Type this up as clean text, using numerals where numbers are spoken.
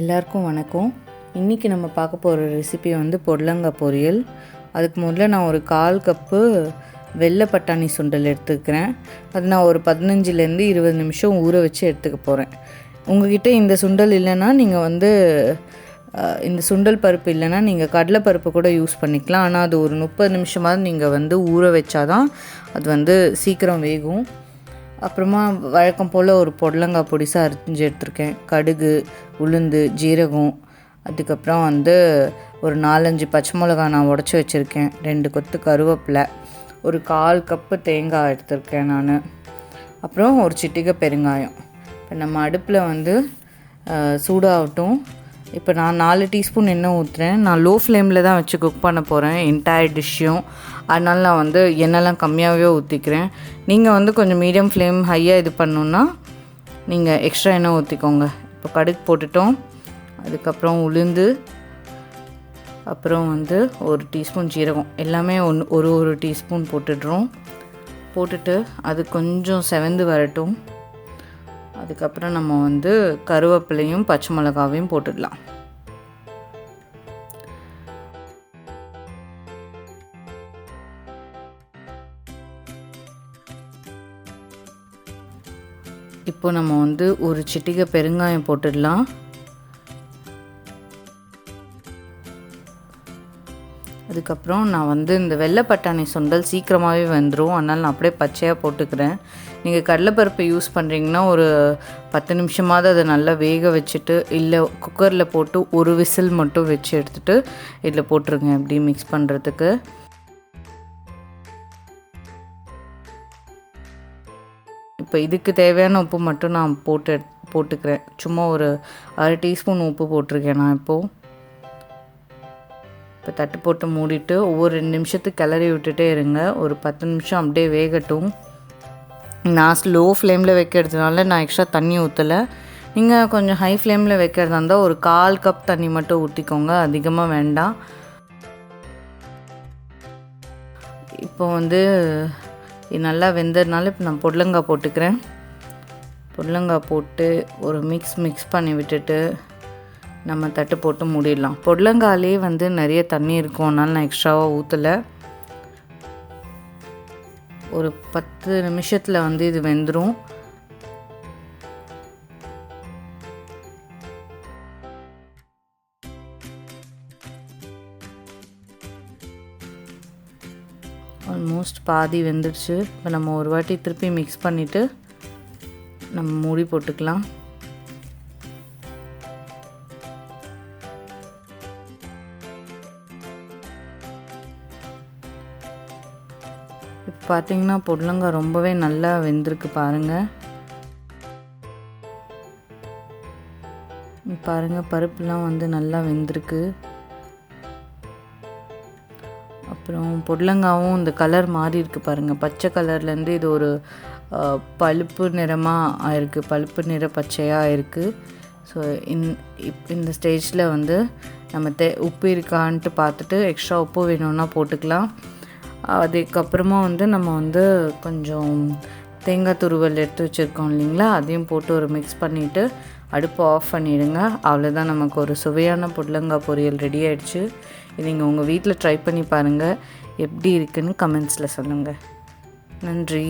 எல்லாருக்கும் வணக்கம். இன்றைக்கி நம்ம பார்க்க போகிற ரெசிபி வந்து புடலங்காய் பொரியல். அதுக்கு முதல்ல நான் ஒரு 1/4 கப்பு வெள்ளை பட்டாணி சுண்டல் எடுத்துக்கிறேன். அது நான் ஒரு 15லேருந்து 20 நிமிஷம் ஊற வச்சு எடுத்துக்க போகிறேன். உங்கள்கிட்ட இந்த சுண்டல் இல்லைன்னா நீங்கள் வந்து இந்த சுண்டல் பருப்பு இல்லைன்னா நீங்கள் கடலைப்பருப்பு கூட யூஸ் பண்ணிக்கலாம். ஆனால் அது ஒரு 30 நிமிஷமாவது நீங்கள் வந்து ஊற வச்சாதான் அது வந்து சீக்கிரம் வேகும். அப்புறமா வழக்கம் போல் ஒரு புடலங்காய் பொடிசாக அரிஞ்சு எடுத்துருக்கேன். கடுகு, உளுந்து, ஜீரகம், அதுக்கப்புறம் வந்து ஒரு 4-5 பச்சை மிளகா நான் உடச்சி வச்சுருக்கேன். 2 கொத்து கருவேப்பிலை, ஒரு 1/4 கப்பு தேங்காய் எடுத்துருக்கேன் நான். அப்புறம் ஒரு சிட்டிகை பெருங்காயம். இப்போ நம்ம அடுப்பில் வந்து சூடாகட்டும். இப்போ நான் 4 டீஸ்பூன் எண்ணெய் ஊற்றுறேன். நான் லோ ஃப்ளேமில் தான் வச்சு குக் பண்ண போகிறேன் என்டையர் டிஷ்ஷும். அதனால நான் வந்து எண்ணெய்லாம் கம்மியாகவே ஊற்றிக்கிறேன். நீங்கள் வந்து கொஞ்சம் மீடியம் ஃப்ளேம் ஹையாக இது பண்ணணுன்னா நீங்கள் எக்ஸ்ட்ரா எண்ணெய் ஊற்றிக்கோங்க. இப்போ கடுகு போட்டுட்டோம். அதுக்கப்புறம் உளுந்து, அப்புறம் வந்து ஒரு டீஸ்பூன் ஜீரகம், எல்லாமே ஒரு டீஸ்பூன் போட்டுட்டு அது கொஞ்சம் செவந்து வரட்டும். அதுக்கப்புறம் நம்ம வந்து கருவேப்பிலையும் பச்சை மிளகாவையும் போட்டுடலாம். இப்போ நம்ம வந்து ஒரு சிட்டிகை பெருங்காயம் போட்டுடலாம். அதுக்கப்புறம் நான் வந்து இந்த வெள்ளை பட்டாணி சுண்டல் சீக்கிரமாகவே வந்துடும். அதனால் நான் அப்படியே பச்சையாக போட்டுக்கிறேன். நீங்கள் கடலைப்பருப்பு யூஸ் பண்ணுறீங்கன்னா ஒரு 10 நிமிஷமாவது அதை நல்லா வேக வச்சுட்டு, இல்லை குக்கரில் போட்டு ஒரு விசில் மட்டும் வச்சு எடுத்துகிட்டு இதில் போட்டுருங்க இப்படி மிக்ஸ் பண்ணுறதுக்கு. இப்போ இதுக்கு தேவையான உப்பு மட்டும் நான் போட்டுக்கிறேன். சும்மா ஒரு 1/2 டீஸ்பூன் உப்பு போட்டிருக்கேன் நான் இப்போது. இப்போ தட்டு போட்டு மூடிட்டு ஒவ்வொரு 2 நிமிஷத்துக்கு கிளறி விட்டுட்டே இருங்க. ஒரு 10 நிமிஷம் அப்படியே வேகட்டும். நான் ஸ்லோ ஃப்ளேமில் வைக்கிறதுனால நான் எக்ஸ்ட்ரா தண்ணி ஊற்றலை. நீங்கள் கொஞ்சம் ஹை ஃப்ளேமில் வைக்கிறதா இருந்தால் ஒரு 1/4 கப் தண்ணி மட்டும் ஊற்றிக்கோங்க, அதிகமாக வேண்டாம். இப்போ வந்து நல்லா வெந்ததுனால இப்போ நான் புடலங்காய் போட்டுக்கிறேன். புடலங்காய் போட்டு ஒரு மிக்ஸ் பண்ணி விட்டுட்டு நம்ம தட்டு போட்டு மூடிடலாம். புடலங்காயிலே வந்து நிறைய தண்ணி இருக்கும், அதனால நான் எக்ஸ்ட்ராவாக ஊற்றலை. ஒரு 10 நிமிஷத்தில் வந்து இது வெந்துடும். ஆல்மோஸ்ட் பாதி வெந்துடுச்சு. இப்போ நம்ம ஒரு வாட்டி திருப்பி மிக்ஸ் பண்ணிவிட்டு நம்ம மூடி போட்டுக்கலாம். இப்போ பார்த்தீங்கன்னா புடலங்காய் ரொம்பவே நல்லா வெந்திருக்கு பாருங்கள். பாருங்கள் பருப்புலாம் வந்து நல்லா வெந்திருக்கு. அப்புறம் புடலங்காவும் இந்த கலர் மாறி இருக்குது பாருங்கள். பச்சை கலர்லேருந்து இது ஒரு பழுப்பு நிறமாக ஆயிருக்கு, பழுப்பு நிற பச்சையாக ஆயிருக்கு. ஸோ இந்த ஸ்டேஜில் வந்து நம்ம உப்பு இருக்கான்ட்டு பார்த்துட்டு எக்ஸ்ட்ரா உப்பு வேணும்னா போட்டுக்கலாம். அதுக்கப்புறமா வந்து நம்ம வந்து கொஞ்சம் தேங்காய் துருவல் எடுத்து வச்சுருக்கோம் இல்லைங்களா, அதையும் போட்டு ஒரு மிக்ஸ் பண்ணிவிட்டு அடுப்பை ஆஃப் பண்ணிடுங்க. அவ்வளோதான், நமக்கு ஒரு சுவையான புடலங்காய் பொரியல் ரெடி ஆகிடுச்சு. இது நீங்கள் உங்கள் வீட்டில் ட்ரை பண்ணி பாருங்கள். எப்படி இருக்குன்னு கமெண்ட்ஸில் சொல்லுங்கள். நன்றி.